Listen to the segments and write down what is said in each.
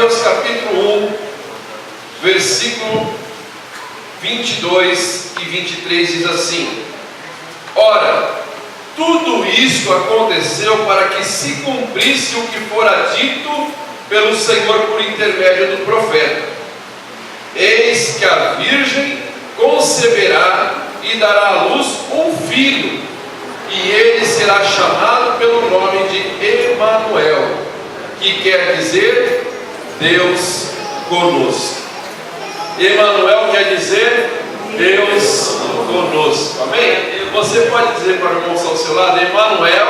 Mateus capítulo 1, versículo 22 e 23 diz assim: Ora, tudo isso aconteceu para que se cumprisse o que fora dito pelo Senhor por intermédio do profeta: Eis que a virgem conceberá e dará à luz um filho, e ele será chamado pelo nome de Emanuel, que quer dizer Deus conosco. Emanuel quer dizer Deus conosco, amém? Você pode dizer para o irmão ao seu lado: Emanuel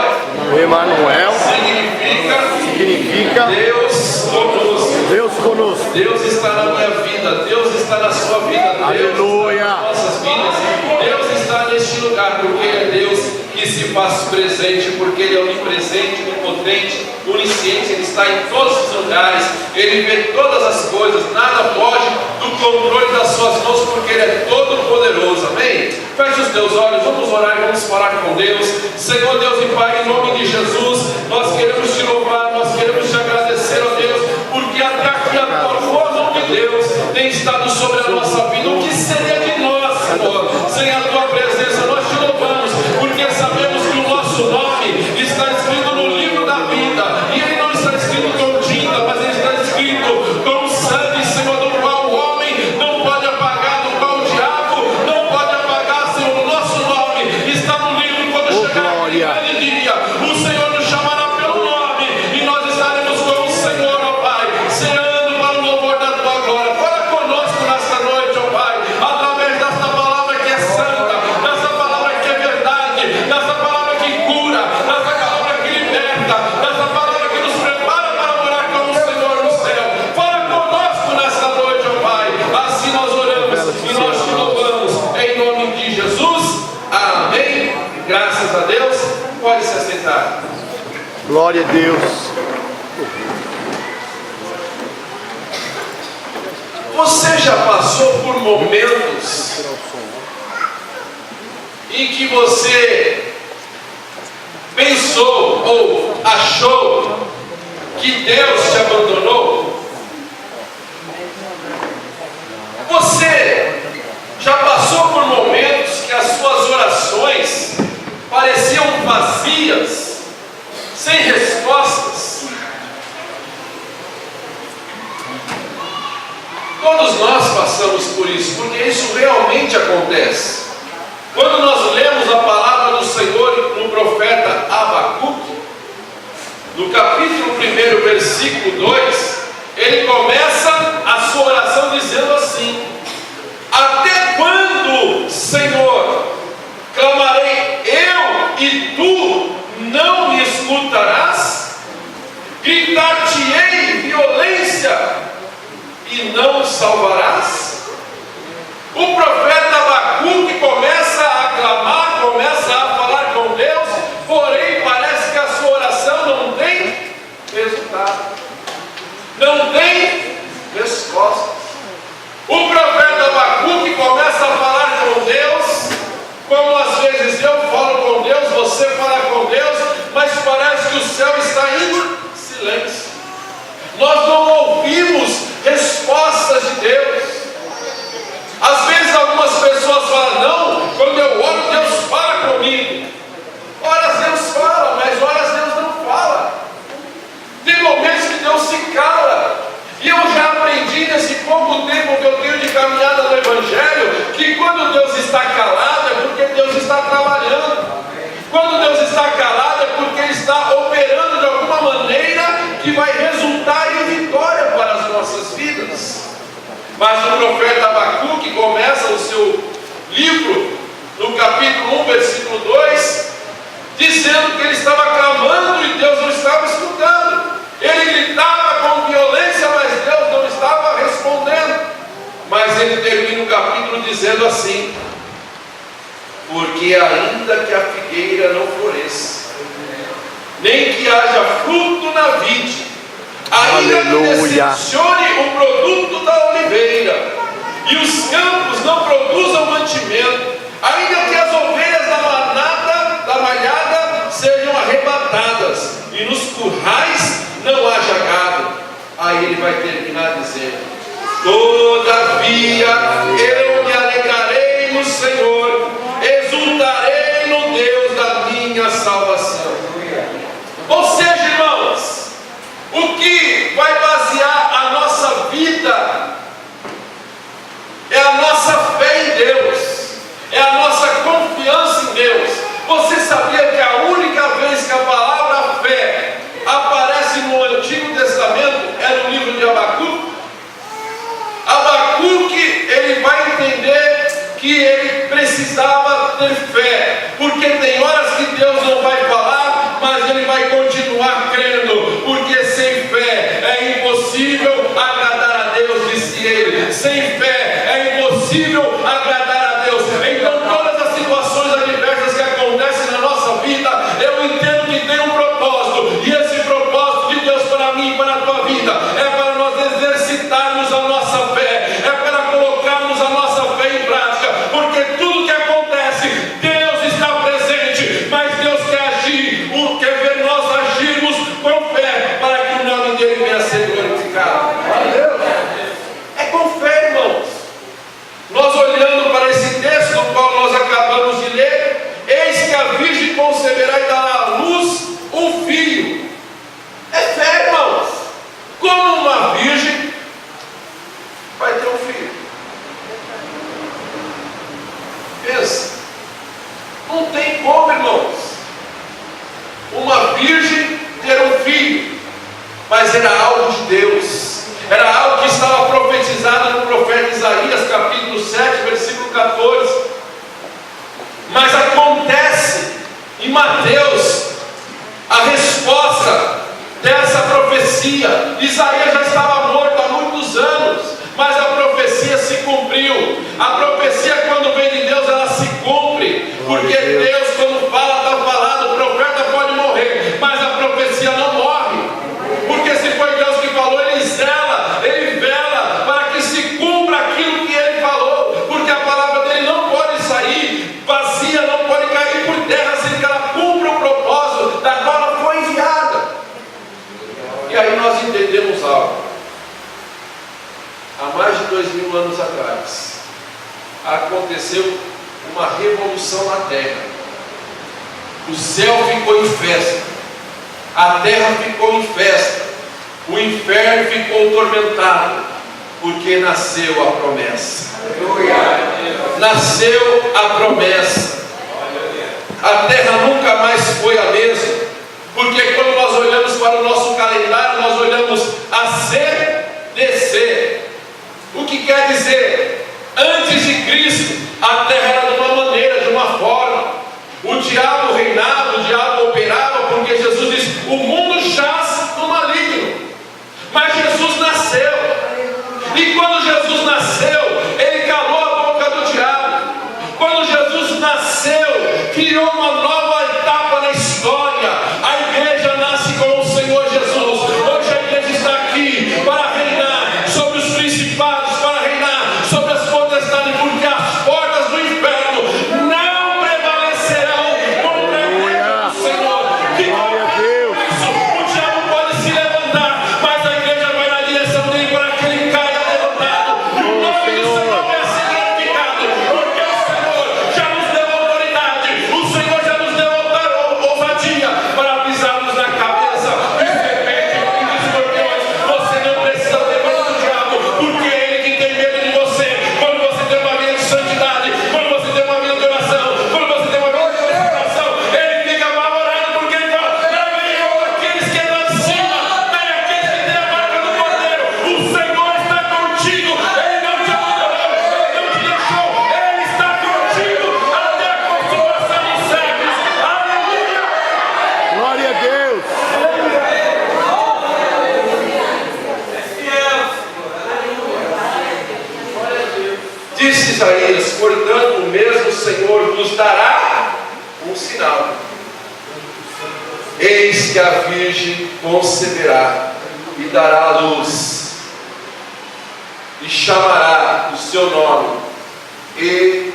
significa Deus conosco. Deus conosco. Deus está na minha vida, Deus está na sua vida, Aleluia. Deus está nas nossas vidas, Deus está neste lugar, porque Ele é Deus que se faz presente, porque Ele é onipresente, onipotente, onisciente. Ele está em todos os lugares, Ele vê todas as coisas, nada foge do controle das suas mãos, porque Ele é todo poderoso, amém? Feche os teus olhos, vamos orar e vamos falar com Deus. Senhor Deus e Pai, em nome de Jesus, nós queremos te louvar, nós queremos te agradecer, ó Deus, porque até aqui a tua boa mão de Deus tem estado sobre a nossa vida. O que seria de nós, Senhor, sem a tua presença? Nós te louvamos, porque sabemos que o nosso nome está escrito no livro da vida, e ele não está escrito com tinta, mas ele está escrito com sangue, Senhor, do qual o homem não pode apagar, do qual o diabo não pode apagar, Senhor. O nosso nome está no livro. Quando chegar aquele grande dia, o Senhor nos chamará pelo nome, e nós estaremos com o Senhor, ó Pai, ceando para o louvor da tua glória. Fala conosco nesta noite, ó Pai, através desta palavra que é santa, dessa palavra que é verdade, dessa palavra que cura, dessa palavra que liberta, dessa palavra que nos prepara para morar com o Senhor no céu. Fala conosco nesta noite, ó Pai. Assim nós oramos e nós te louvamos em nome de Jesus. Amém. Graças a Deus. Pode se assentar. Glória a Deus. Você já passou por momentos em que você pensou ou achou que Deus te abandonou? Você já passou por momentos que as suas orações pareciam vazias, sem respostas? Todos nós passamos por isso, porque isso realmente acontece. Quando nós lemos a palavra do Senhor no profeta Abacuque, no capítulo 1, versículo 2, ele começa a sua oração dizendo assim: Até quando, Senhor, clamarei eu e tu não me escutarás? Gritar-te-ei violência e não salvarás? O profeta Abacuque começa a clamar, começa a falar com Deus, porém parece que a sua oração não tem resultado, não tem resposta. O profeta Abacuque começa a falar com Deus, como às vezes eu falo com Deus, você fala com Deus, mas parece que o céu está em silêncio. Nós não ouvimos respostas de Deus. Às vezes algumas pessoas falam: não, quando eu oro, Deus fala comigo. Horas Deus fala, mas horas Deus não fala. Tem momentos que Deus se cala. E eu já aprendi nesse pouco tempo que eu tenho de caminhada no Evangelho, que quando Deus está calado é porque Deus está trabalhando. Quando Deus está calado é porque Ele está operando de alguma maneira que vai resultar em vitória para as nossas vidas. Mas o profeta Abacuque começa o seu livro no capítulo 1, versículo 2, dizendo que ele estava clamando e Deus não estava escutando. Ele gritava com violência, mas Deus não estava respondendo. Mas ele termina o capítulo dizendo assim: porque ainda que a figueira não floresça, nem que haja fruto na vide, ainda que decepcione o produto da oliveira, e os campos não produzam mantimento, ainda que as ovelhas da malhada sejam arrebatadas, e nos currais não haja gado. Aí ele vai terminar dizendo: todavia eu me alegrarei no Senhor, exultarei no Deus da minha salvação. Ou seja, irmãos, o que vai basear a nossa vida é a nossa fé em Deus, é a nossa confiança em Deus. Você sabia que a única vez que a palavra fé aparece no Antigo Testamento é no livro de Abacuque? Abacuque, ele vai entender que ele precisava ter fé, porque tem horas que Deus não vai falar, mas ele vai continuar crendo, porque sem fé é impossível agradar a Deus, disse ele. Sem fé é impossível agradar a Deus. Então todas as situações adversas que acontecem na nossa vida, eu entendo que tem um propósito, e esse propósito de Deus para mim e para a tua vida é para nós exercitarmos a nossa fé, é para colocarmos a nossa fé em prática, porque tudo que acontece, Deus está presente, mas Deus quer agir, quer ver nós agirmos com fé, para que o nome dele venha a ser glorificado. É com fé, irmãos. Nós olhando para esse texto do qual nós acabamos de ler: eis que a virgem conceberá e dará à luz um filho. É fé, irmãos. Como uma virgem vai ter um filho? Pensa. Não tem como, irmãos, uma virgem ter um filho. Mas era algo de Deus, era algo que estava profetizado no profeta Isaías, capítulo 7, versículo 14. Mas acontece em Mateus a resposta dessa profecia. Isaías já estava morto há muitos anos, mas a profecia se cumpriu. A profecia, quando vem de Deus, ela se cumpre, porque Deus, quando fala, está falado. O profeta pode morrer, mas a profecia não morre, porque se foi Deus que falou, ele vela para que se cumpra aquilo que ele falou, porque a palavra dele não pode sair vazia, não pode cair por terra sem que ela cumpra o propósito da qual ela foi enviada. E aí nós entendemos algo. Há mais de 2000 anos atrás aconteceu uma revolução na terra. O céu ficou em festa, a terra ficou em festa, o inferno ficou atormentado, porque nasceu a promessa. Nasceu a promessa. A terra nunca mais foi a mesma, porque quando nós olhamos para o nosso calendário, nós olhamos a CDC. O que quer dizer? Antes de Cristo, a terra era de uma maneira, de uma forma. O diabo reinava, o diabo operava, porque Jesus disse: o mundo jaz no maligno. Mas Jesus nasceu. E quando Jesus nasceu, ele calou a boca do diabo. Quando Jesus nasceu, criou uma nova etapa na história. A igreja nasce com o Senhor Jesus. Hoje a igreja está aqui para reinar sobre os principados, para reinar sobre as potestades, porque as portas do inferno não prevalecerão contra o Senhor. Que isso, o diabo pode se levantar, mas a igreja vai na direção dele para que ele caia derrotado. O nome do Senhor vai ser glorificado, porque o Senhor já nos deu autoridade, o Senhor já nos deu ousadia para pisarmos na cabeça de serpentes e de escorpiões. Você não precisa ter medo do diabo, porque é ele que tem medo de você. Quando você tem uma vida de santidade, quando você tem uma vida de oração, quando você tem uma vida de oração, ele fica apavorado, porque ele fala: não venham aqueles que estão de cima, vem aqueles que têm a marca do Cordeiro. O Senhor está contigo, ele não te abandonou, ele não te deixou, ele está contigo até a consumação dos séculos. Aleluia! Glória a Deus. Disse Isaías: portanto, o mesmo Senhor vos dará um sinal. Eis que a virgem conceberá e dará à luz, e chamará o seu nome Emanuel.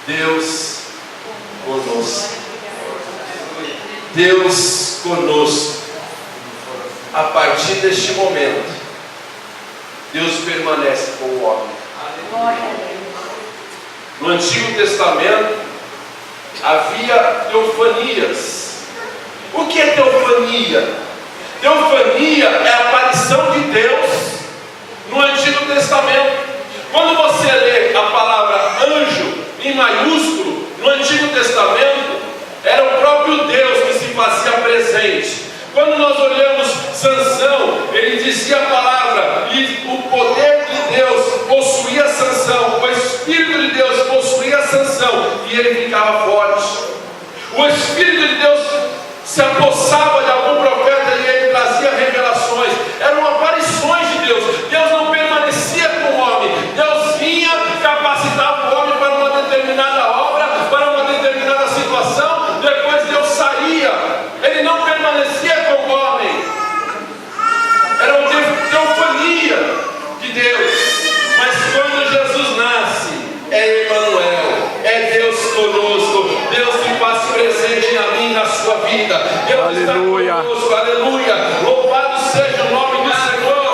Deus conosco. Deus conosco. a partir deste momento, Deus permanece com o homem. No Antigo Testamento havia teofanias. O que é teofania? Teofania é a aparição de Deus no Antigo Testamento. Quando você lê a palavra anjo em maiúsculo no Antigo Testamento, era o próprio Deus que se fazia presente. Quando nós olhamos Sansão, ele dizia a palavra, e o poder de Deus possuía Sansão, o Espírito de Deus possuía Sansão, e ele ficava forte. O Espírito de Deus se apossava de algum profeta e ele trazia revelações. Eram aparições de Deus. Deus não permanecia com o homem. Deus vinha, capacitava o homem para uma determinada obra, para uma determinada situação. Depois Deus saía. Ele não permanecia com o homem. Era uma teofania de Deus. Mas quando Jesus nasce, é Emanuel, é Deus conosco. Deus se faz presente na minha e na sua vida. Deus Aleluia. está conosco, aleluia. Louvado seja o nome do Senhor.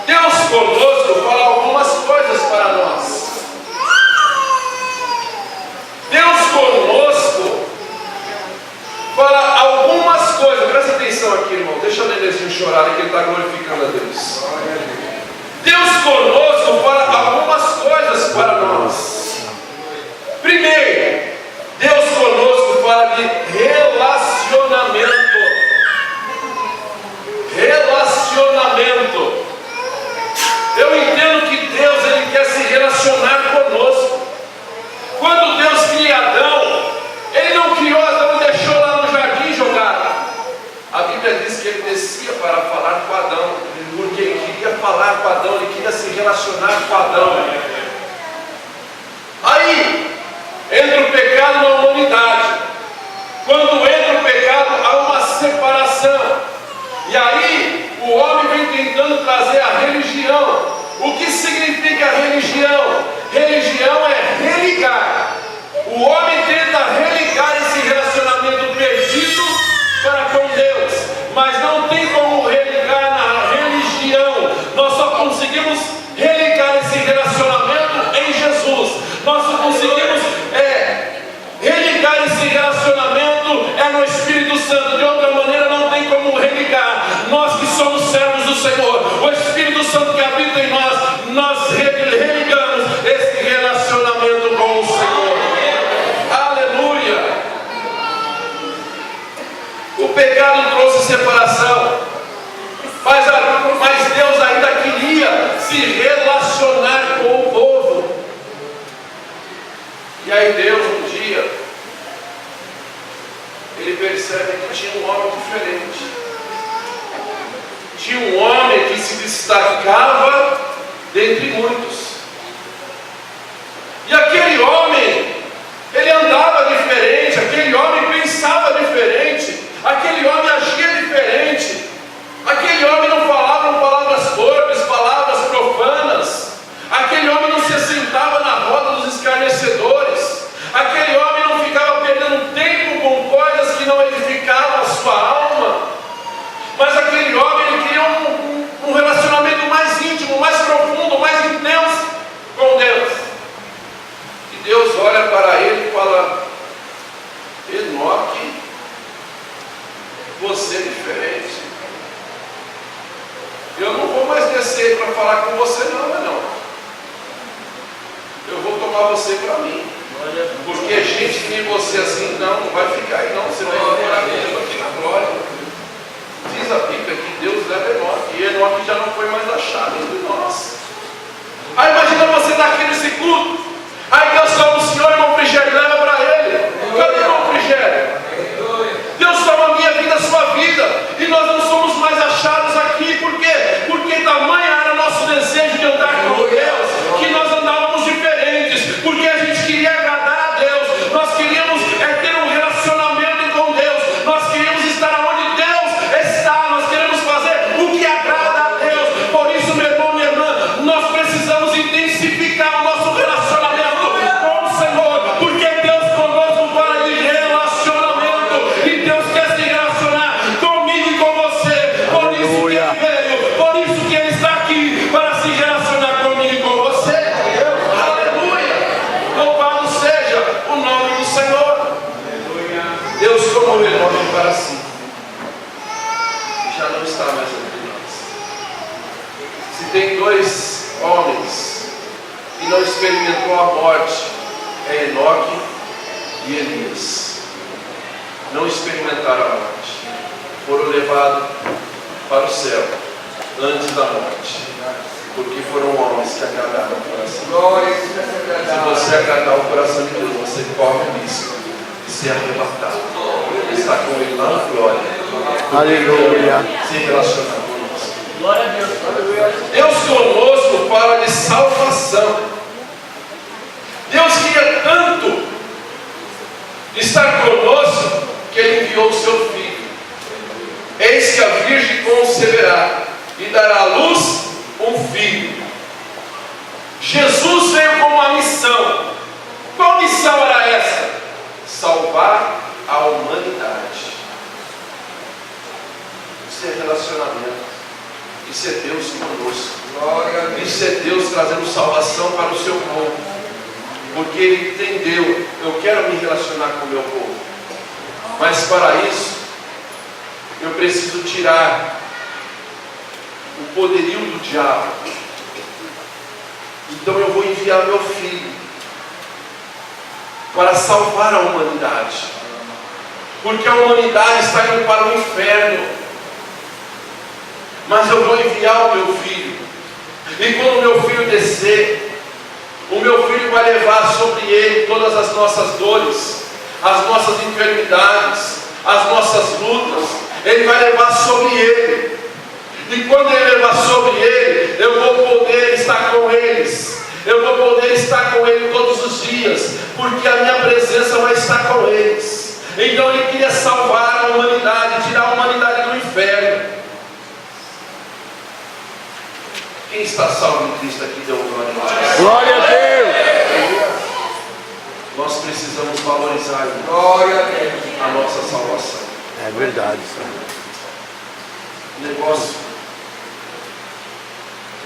Deus conosco fala algumas coisas para nós. Deus conosco fala algumas coisas. Presta atenção aqui, irmão. Deixa o Nenezinho chorar, que ele está glorificando a Deus. Deus conosco fala algumas coisas para nós. Primeiro, Deus conosco fala de relacionamento. Relacionamento. Eu entendo que Deus ele quer se relacionar conosco. Quando Deus cria Adão, ele não criou Adão e deixou lá no jardim jogado. A Bíblia diz que ele descia para falar com Adão, porque ele queria falar com Adão, ele queria se relacionar com Adão. Aí entra o pecado na humanidade. Quando entra o pecado, há uma separação. E aí o homem vem tentando trazer a religião. O que significa religião? Religião é religar. O homem tenta religar esse relacionamento perdido para com Deus, mas não tem como religar na religião. Nós só conseguimos religar esse relacionamento em Jesus. Nós só conseguimos religar esse relacionamento no Espírito Santo. De outra maneira não tem como religar. Nós que somos servos do Senhor, o Espírito Santo que habita em nós religamos esse relacionamento com o Senhor. Aleluia. O pecado trouxe separação, mas Deus ainda queria se relacionar com o povo. E aí Deus um dia, ele percebe que tinha um homem diferente. Tinha um homem que se destacava dentre muitos. E aquele homem, ele andava diferente, aquele homem pensava diferente, aquele homem agia diferente, aquele homem não falava palavras torpes, palavras profanas, aquele homem não se assentava na roda dos escarnecedores, aquele homem não ficava perdendo tempo com coisas que não edificavam a sua alma, mas aquele homem ele queria um relacionamento mais íntimo, mais profundo, mais intenso com Deus. E Deus olha para ele e fala: Enoque, você é diferente. Eu não vou mais descer para falar com você não. Eu vou tomar você para mim. Porque gente que nem você assim não vai ficar aí não. Você vai morar mesmo aqui na glória. Diz a Bíblia que Deus leva Enoque. E Enoque já não foi mais achado entre nós. Aí imagina você estar aqui nesse culto. Aí Deus fala: o Senhor, irmão Frigério, leva para ele. Cadê o irmão Frigério? Deus salva a minha vida, a sua vida. E nós não somos mais achados aqui. Por quê? Porque tamanho era nosso desejo de andar com Deus, que nós andávamos diferentes. Porque a gente queria agradar a Deus. Nós queríamos ter um relacionamento com Deus. para si, já não está mais entre nós. Se tem dois homens que não experimentou a morte, é Enoque e Elias. Não experimentaram a morte, foram levados para o céu antes da morte, porque foram homens que agradaram o coração. Se você agradar o coração de Deus, você corre o risco de ser arrebatado, está com Ele lá na glória. Aleluia. Se relacionar conosco. Glória a Deus. Deus conosco fala de salvação. Deus queria tanto estar conosco que Ele enviou o seu Filho. Eis que a Virgem conceberá e dará à luz um filho. Jesus veio com uma missão. Qual missão era essa? Salvar a humanidade. Isso é relacionamento. Isso é Deus conosco. Isso é Deus trazendo salvação para o seu povo. Porque Ele entendeu, eu quero me relacionar com o meu povo. Mas para isso, eu preciso tirar o poderio do diabo. Então eu vou enviar meu filho para salvar a humanidade. Porque a humanidade está indo para o inferno. Mas eu vou enviar o meu filho. E quando o meu filho descer, o meu filho vai levar sobre ele todas as nossas dores, as nossas enfermidades, as nossas lutas. Ele vai levar sobre ele. E quando ele levar sobre ele, eu vou poder estar com eles. Eu vou poder estar com ele todos os dias, porque a minha presença vai estar com eles. Então ele queria salvar a humanidade, tirar a humanidade do inferno. Quem está salvo em Cristo aqui, deu glória a Deus. Glória a Deus. Nós precisamos valorizar a nossa salvação. É verdade, Senhor. O negócio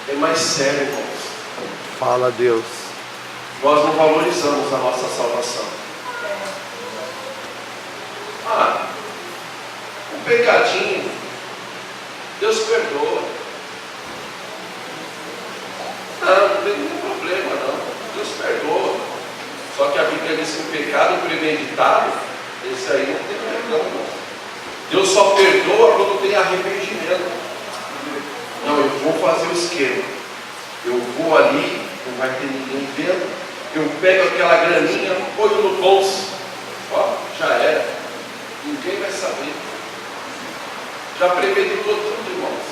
é mais sério, irmãos. Fala, Deus. Nós não valorizamos a nossa salvação. Um pecadinho, Deus perdoa. Não tem nenhum problema, não. Deus perdoa. Só que a Bíblia diz que o pecado premeditado, esse aí não tem perdão, não. Deus só perdoa quando tem arrependimento. Não, eu vou fazer o esquema. Eu vou ali, não vai ter ninguém vendo. Eu pego aquela graninha, ponho no bolso. Ó, já era. Ninguém vai saber. Já premeditou tudo, irmãos.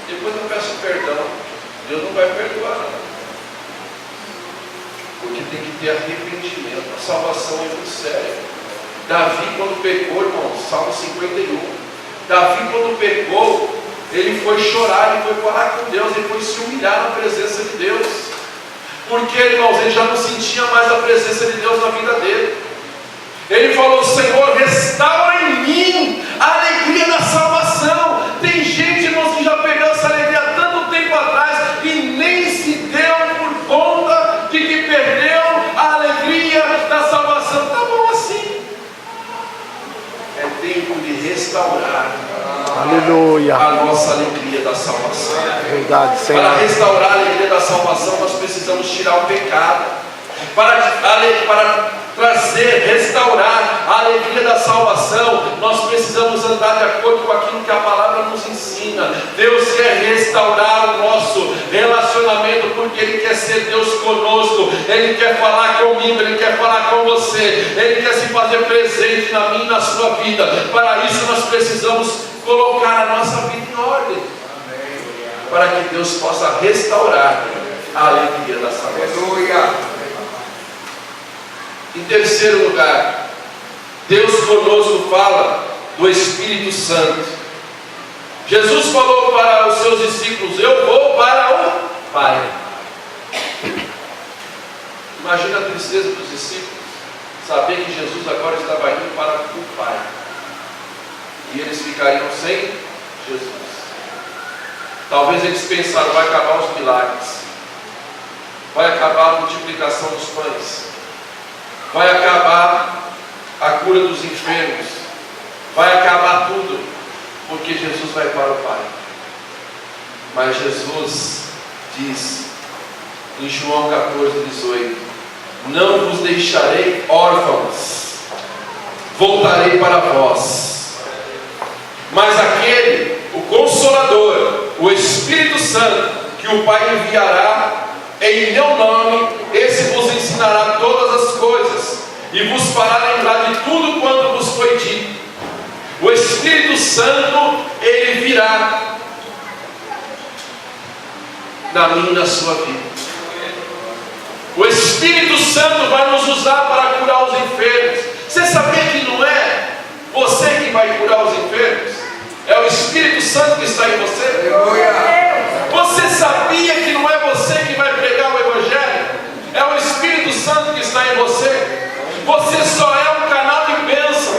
Depois eu peço perdão. Deus não vai perdoar, não. Porque tem que ter arrependimento. A salvação é muito séria. Davi, quando pecou, irmãos, Salmo 51. Davi, quando pecou, ele foi chorar, ele foi falar com Deus, ele foi se humilhar na presença de Deus. Porque, irmãos, ele já não sentia mais a presença de Deus na vida dele. Ele falou: Senhor, restaura em mim a alegria da salvação. Tem gente, irmãos, que já perdeu essa alegria há tanto tempo atrás e nem se deu por conta de que perdeu a alegria da salvação. Tá bom assim. É tempo de restaurar, Aleluia. a nossa alegria da salvação. Verdade, Senhor. Para restaurar a alegria da salvação, nós precisamos tirar o pecado. Para trazer, restaurar a alegria da salvação, nós precisamos andar de acordo com aquilo que a palavra nos ensina. Deus quer restaurar o nosso relacionamento, porque Ele quer ser Deus conosco. Ele quer falar comigo, Ele quer falar com você, Ele quer se fazer presente na minha e na sua vida. Para isso nós precisamos colocar a nossa vida em ordem, para que Deus possa restaurar a alegria da salvação. Em terceiro lugar, Deus conosco fala do Espírito Santo. Jesus falou para os seus discípulos: eu vou para o Pai. Imagina a tristeza dos discípulos, saber que Jesus agora estava indo para o Pai, e eles ficariam sem Jesus. Talvez eles pensaram: vai acabar os milagres, vai acabar a multiplicação dos pães, vai acabar a cura dos enfermos, vai acabar porque Jesus vai para o Pai. Mas Jesus diz em João 14:18: não vos deixarei órfãos, voltarei para vós. Mas aquele, o Consolador, o Espírito Santo, que o Pai enviará em meu nome, esse vos ensinará todas as coisas e vos fará lembrar de tudo quanto vos foi dito. O Espírito Santo, ele virá na minha e na sua vida. O Espírito Santo vai nos usar para curar os enfermos. Você sabia que não é você que vai curar os enfermos? É o Espírito Santo que está em você. Você sabia que não é você que vai pregar o Evangelho? É o Espírito Santo que está em você. Você só é um canal de bênção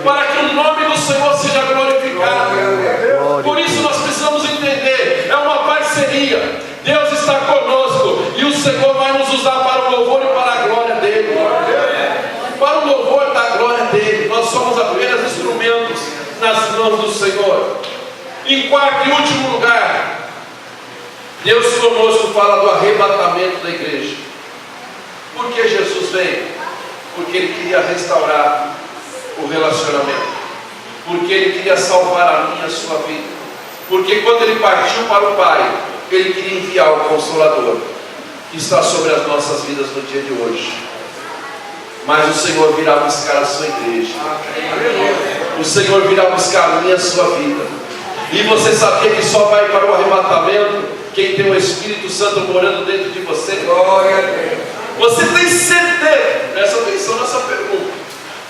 para que o nome do Senhor seja glorificado. Por isso nós precisamos entender, é uma parceria. Deus está conosco e o Senhor vai nos usar para o louvor e para a glória dele. Para o louvor da glória dele. Nós somos apenas instrumentos nas mãos do Senhor. Em quarto e último lugar, Deus conosco fala do arrebatamento da igreja. Por que Jesus veio? Porque Ele queria restaurar o relacionamento, porque Ele queria salvar a minha e a sua vida, porque quando Ele partiu para o Pai, Ele queria enviar o Consolador, que está sobre as nossas vidas no dia de hoje. Mas o Senhor virá buscar a sua igreja, o Senhor virá buscar a minha e a sua vida. E você sabia que só vai para o arrebatamento quem tem o Espírito Santo morando dentro de você? Glória a Deus. Você tem certeza, presta atenção nessa pergunta,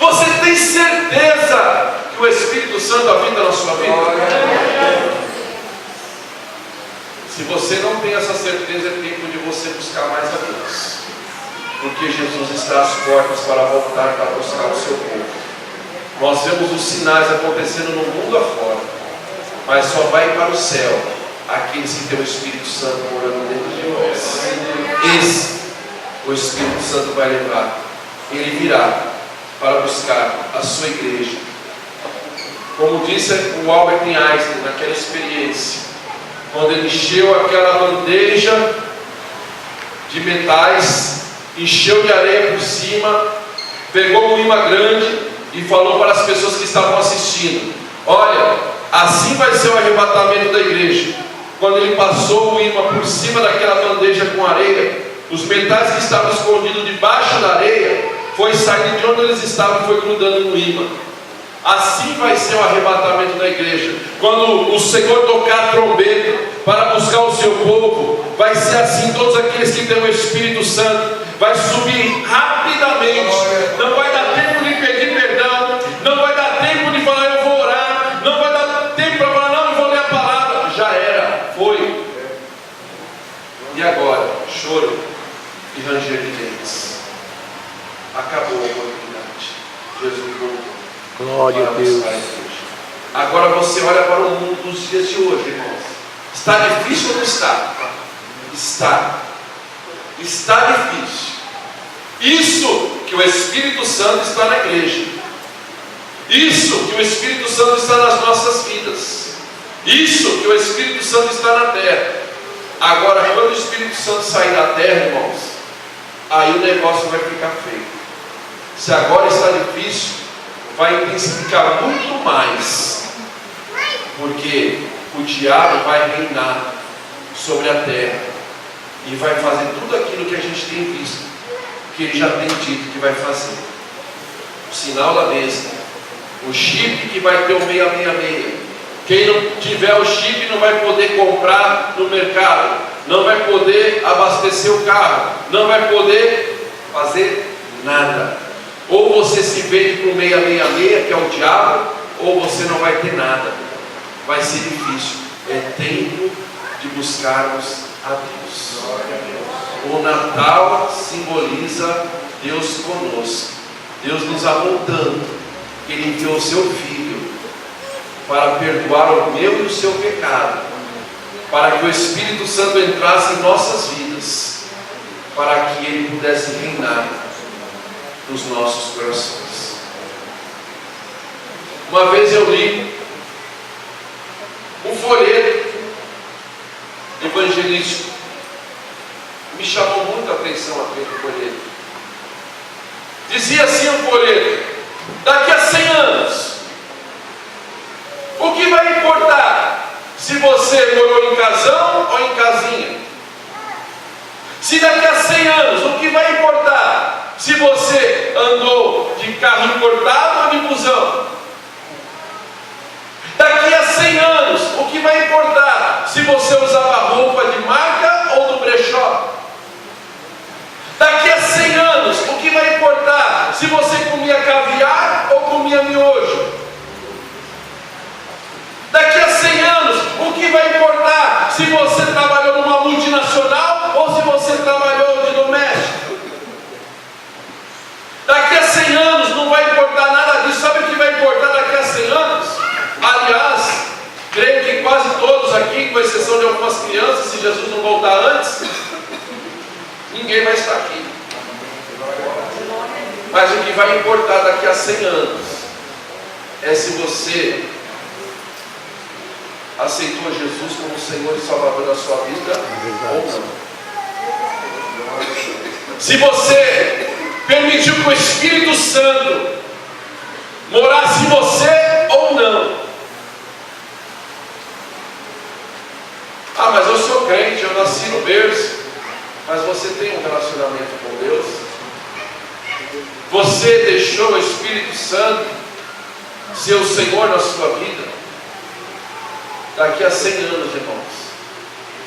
você tem certeza que o Espírito Santo habita na sua vida? Se você não tem essa certeza, é tempo de você buscar mais a Deus, porque Jesus está às portas para voltar para buscar o seu povo. Nós vemos os sinais acontecendo no mundo afora, mas só vai para o céu aqueles que têm o Espírito Santo morando dentro de nós. Esse o Espírito Santo vai levar. Ele virá para buscar a sua igreja. Como disse o Albert Einstein naquela experiência, quando ele encheu aquela bandeja de metais, encheu de areia por cima, pegou um imã grande e falou para as pessoas que estavam assistindo: olha, assim vai ser o arrebatamento da igreja. Quando ele passou o imã por cima daquela bandeja com areia, os metais que estavam escondidos debaixo da areia foi saindo de onde eles estavam e foi grudando no imã. Assim vai ser o arrebatamento da igreja. Quando o Senhor tocar a trombeta para buscar o seu povo, vai ser assim. Todos aqueles que têm o Espírito Santo vai subir rapidamente. Não vai dar tempo de pedir perdão, não vai dar tempo de falar eu vou orar, não vai dar tempo para falar não, eu vou ler a palavra. Já era, foi. E agora? Choro e ranger de dentes. Acabou a oportunidade. Jesus voltou. Glória a Deus. Agora você olha para o mundo dos dias de hoje, irmãos. Está difícil ou não está? Está. Está difícil. Isso que o Espírito Santo está na igreja. Isso que o Espírito Santo está nas nossas vidas. Isso que o Espírito Santo está na terra. Agora, quando o Espírito Santo sair da terra, irmãos, aí o negócio vai ficar feio. Se agora está difícil, vai intensificar muito mais, porque o diabo vai reinar sobre a terra e vai fazer tudo aquilo que a gente tem visto, que ele já tem dito que vai fazer. O sinal da besta, o chip que vai ter o 666. Quem não tiver o chip não vai poder comprar no mercado, não vai poder abastecer o carro, não vai poder fazer nada. Ou você se vende para o 666, que é o diabo, ou você não vai ter nada. Vai ser difícil. É tempo de buscarmos a Deus. O Natal simboliza Deus conosco. Deus nos amou tanto que Ele enviou o seu Filho para perdoar o meu e o seu pecado, para que o Espírito Santo entrasse em nossas vidas, para que Ele pudesse reinar nos nossos corações. Uma vez eu li folheto evangelístico. Me chamou muita atenção aquele folheto. Dizia assim o folheto: daqui a 100 anos, o que vai importar se você morou em casão ou em casinha? Se daqui a 100 anos, o que vai importar se você andou de carro importado ou de busão? Daqui a 100 anos, o que vai importar se você usava roupa de marca ou do brechó? Daqui a 100 anos, o que vai importar se você comia caviar ou comia miojo? Daqui a 100 anos, o que vai importar se você trabalhou numa multinacional ou se você trabalhou de doméstico? Daqui a 100 anos não vai importar nada disso. Sabe o que vai importar daqui a 100 anos? Aliás, creio que quase todos aqui, com exceção de algumas crianças, se Jesus não voltar antes, ninguém vai estar aqui. Mas o que vai importar daqui a 100 anos é se você aceitou Jesus como Senhor e Salvador da sua vida ou não. Se você permitiu que o Espírito Santo morasse em você ou não. Ah, mas eu sou crente, eu nasci no berço. Mas você tem um relacionamento com Deus? Você deixou o Espírito Santo ser o Senhor na sua vida? Daqui a 100 anos, irmãos,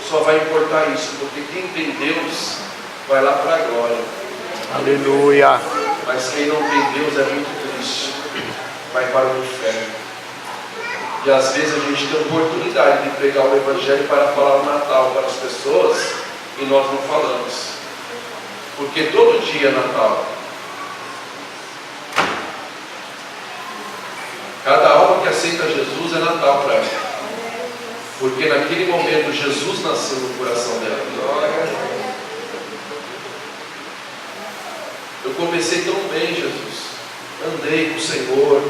só vai importar isso, porque quem tem Deus vai lá para a glória. Aleluia. Mas quem não tem Deus é muito triste, vai para o inferno. E às vezes a gente tem a oportunidade de pregar o Evangelho para falar o Natal para as pessoas e nós não falamos, porque todo dia é Natal. Cada alma que aceita Jesus é Natal para ela, porque naquele momento Jesus nasceu no coração dela. Eu comecei tão bem, Jesus, andei com o Senhor,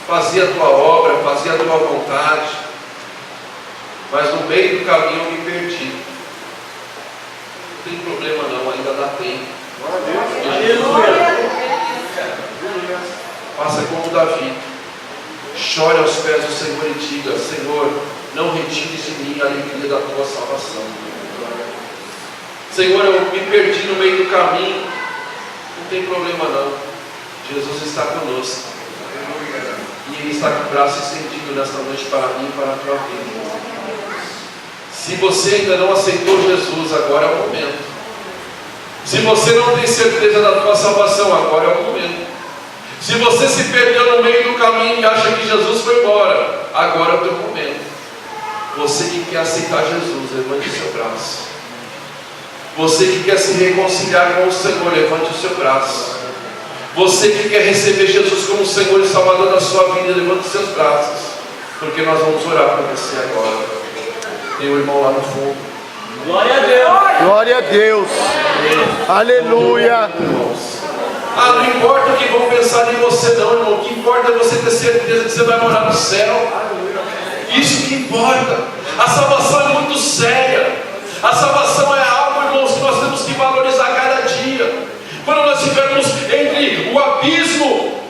fazia a tua obra, fazia a tua vontade, mas no meio do caminho eu me perdi. Não tem problema não, ainda dá tempo. Aleluia. Faça como Davi, chore aos pés do Senhor e diga: Senhor, não retires de mim a alegria da tua salvação. Senhor, eu me perdi no meio do caminho. Não tem problema não, Jesus está conosco, e Ele está com o braço estendido nesta noite para mim e para a tua vida. Se você ainda não aceitou Jesus, agora é o momento. Se você não tem certeza da tua salvação, agora é o momento. Se você se perdeu no meio do caminho e acha que Jesus foi embora, agora é o teu momento. Você que quer aceitar Jesus, levante o seu braço. Você que quer se reconciliar com o Senhor, levante o seu braço. Você que quer receber Jesus como Senhor e Salvador da sua vida, levante os seus braços, porque nós vamos orar por você agora. Tem um irmão lá no fundo. Glória a Deus. Glória a Deus. Aleluia. Ah, não importa o que vão pensar de você não, irmão. O que importa é você ter certeza que você vai morar no céu. Isso que importa. A salvação é muito séria. A salvação é algo, irmãos, que nós temos que valorizar cada dia. Quando nós estivermos entre o abismo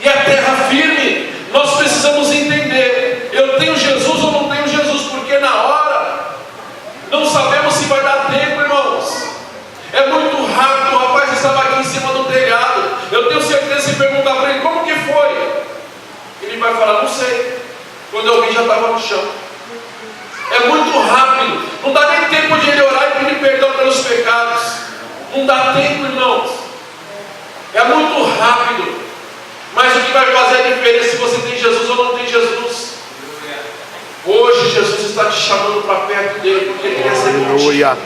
e a terra firme, nós precisamos entender: eu tenho Jesus ou não tenho Jesus? Porque na hora não sabemos se vai dar tempo, irmãos. É muito rápido. O rapaz estava aqui em cima do telhado. Eu tenho certeza, se perguntar para ele como que foi, ele vai falar: não sei. Quando eu vi, já estava no chão. É muito rápido. Não dá nem tempo de ele orar e pedir perdão pelos pecados. Não dá tempo, irmãos. É muito rápido. Mas o que vai fazer a diferença se você tem Jesus ou não tem Jesus? Hoje Jesus está te chamando para perto dele, porque Ele quer ser contigo.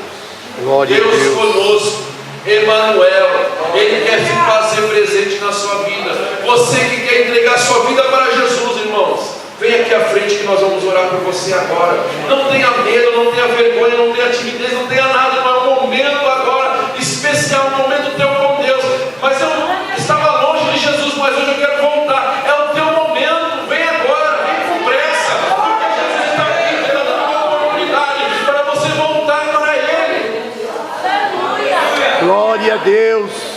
Glória a Deus Deus. conosco, Emmanuel. Ele quer se fazer presente na sua vida. Você que quer entregar sua vida para Jesus, irmãos, vem aqui à frente que nós vamos orar por você agora. Não tenha medo, não tenha vergonha, não tenha timidez, não tenha nada. Não é um momento agora especial, um momento teu com Deus. Mas eu estava longe de Jesus, mas hoje eu quero voltar. É o teu momento, vem agora, vem a Deus.